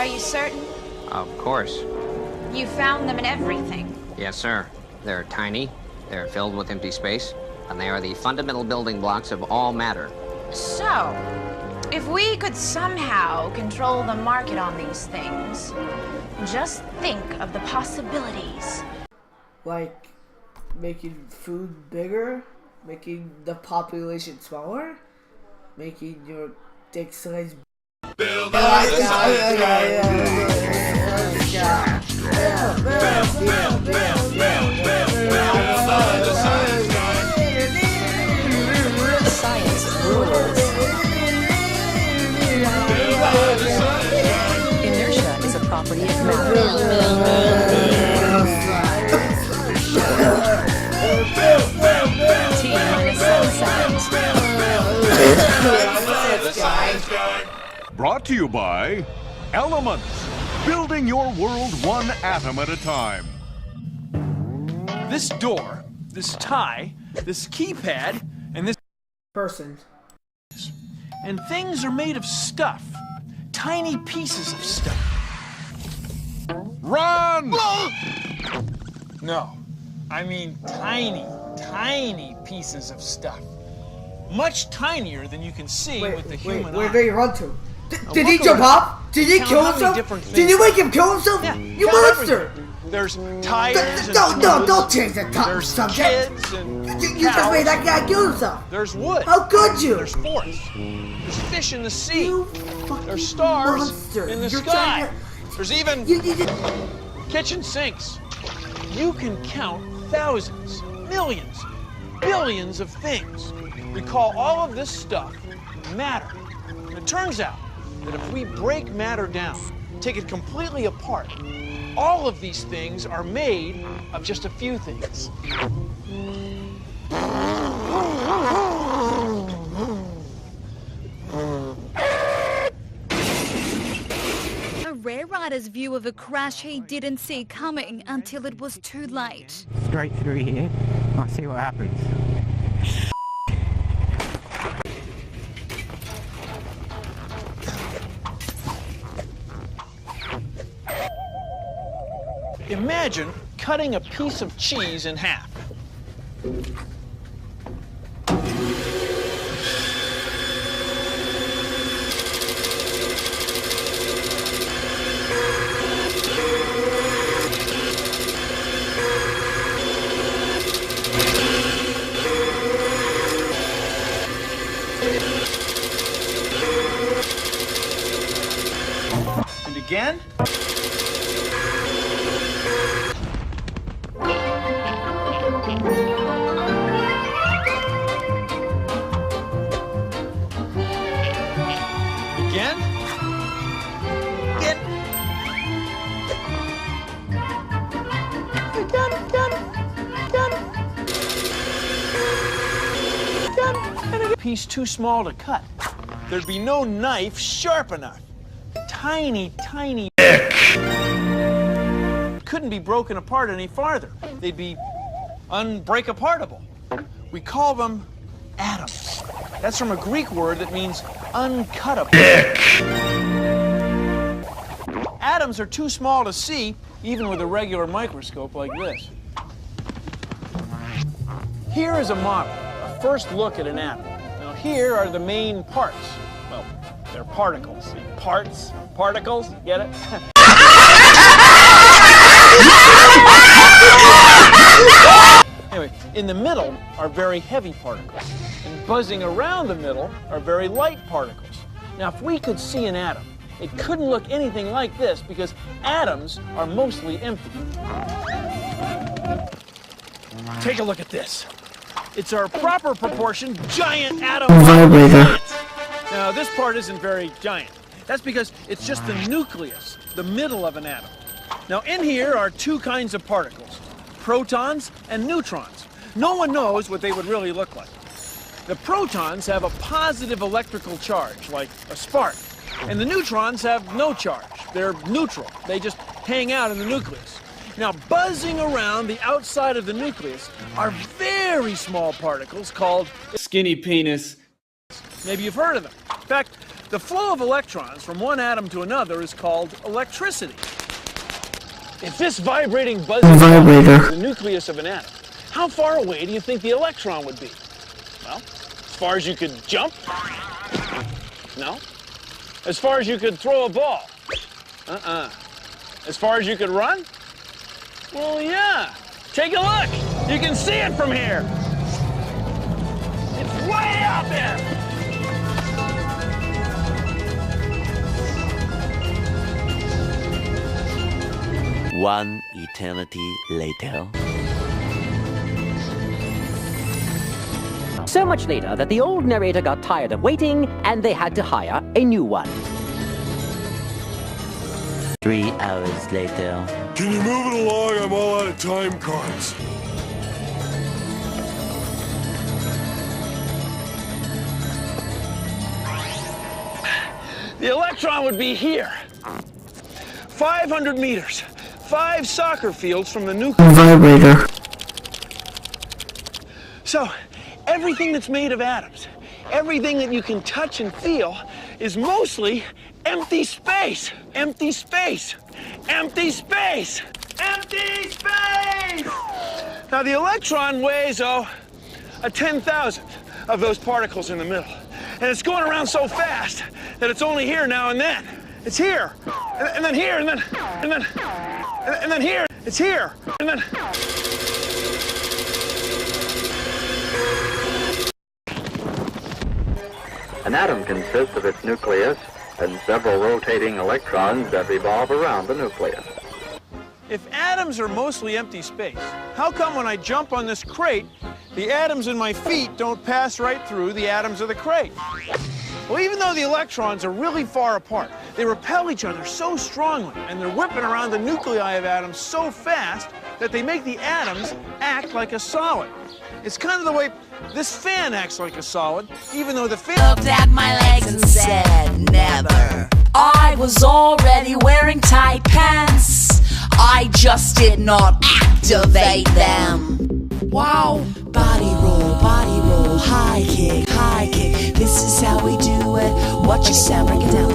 Are you certain? Of course. You found them in everything. Yes, sir. They're tiny, they're filled with empty space, and they are the fundamental building blocks of all matter. So, if we could somehow control the market on these things, just think of the possibilities. Like making food bigger, making the population smaller, making your dick size. Build Science rules. Inertia is a property of matter. T minus 7 seconds. Brought to you by Elements, building your world one atom at a time. This door, this tie, this keypad, and this person. and things are made of stuff. Tiny pieces of stuff. Run! No, I mean tiny, tiny pieces of stuff. Much tinier than you can see with the human Where eye. did he run to? Did he look jump around. up? Did he Count kill how many himself? different Did things- you make him kill himself? Yeah, You count monster! everything. There's tires and No, tools. don't change the There's subject. kids and You just made that guy kill himself. There's wood. How could you? There's forests. There's fish in the sea. You fucking There's stars monster. in the You're sky. trying There's even You kitchen sinks. You can count thousands, millions, billions of things. We call all of this stuff matter. And it turns out that if we break matter down, take it completely apart, all of these things are made of just a few things. A rare rider's view of a crash he didn't see coming until it was too late. Straight through here. I'll see what happens. Imagine cutting a piece of cheese in half. And again. Again. Again. Again. And a piece too small to cut. There'd be no knife sharp enough. Tiny, tiny. Couldn't be broken apart any farther. They'd be unbreak-apartable. We call them atoms. That's from a Greek word that means uncuttable. Atoms are too small to see, even with a regular microscope like this. Here is a model, a first look at an atom. Now here are the main parts. Well, they're particles. See, parts, particles, get it? Anyway, in the middle are very heavy particles, and buzzing around the middle are very light particles. Now, if we could see an atom, it couldn't look anything like this because atoms are mostly empty. Take a look at this. It's our proper proportion giant atom. Vibrator. Now, this part isn't very giant. That's because it's just the nucleus, the middle of an atom. Now, in here are two kinds of particles, protons and neutrons. No one knows what they would really look like. The protons have a positive electrical charge, like a spark, and the neutrons have no charge. They're neutral. They just hang out in the nucleus. Now, buzzing around the outside of the nucleus are very small particles called skinny penis. Maybe you've heard of them. In fact, The flow of electrons from one atom to another is called electricity. If this vibrating buzzing Vibrator. is the nucleus of an atom, how far away do you think the electron would be? Well, as far as you could jump? No. As far as you could throw a ball? As far as you could run? Well, yeah. Take a look. You can see it from here. It's way out there. One eternity later. So much later that the old narrator got tired of waiting and they had to hire a new one. 3 hours later. Can you move it along? I'm all out of time cards. The electron would be here. 500 meters. 5 soccer fields from the nucleus. Vibrator. So, everything that's made of atoms, everything that you can touch and feel, is mostly empty space. Empty space. Empty space. Empty space! Now, the electron weighs, a 10,000th of those particles in the middle. And it's going around so fast that it's only here now and then. It's here, and then here, and then here. It's here, and then... An atom consists of its nucleus and several rotating electrons that revolve around the nucleus. If atoms are mostly empty space, how come when I jump on this crate, the atoms in my feet don't pass right through the atoms of the crate? Well, even though the electrons are really far apart, they repel each other so strongly, and they're whipping around the nuclei of atoms so fast that they make the atoms act like a solid. It's kind of the way this fan acts like a solid, even though the fan... Looked at my legs and said, never. I was already wearing tight pants. I just did not activate them. Wow. Body roll, high kick. This is how we do it. What you say, break it down.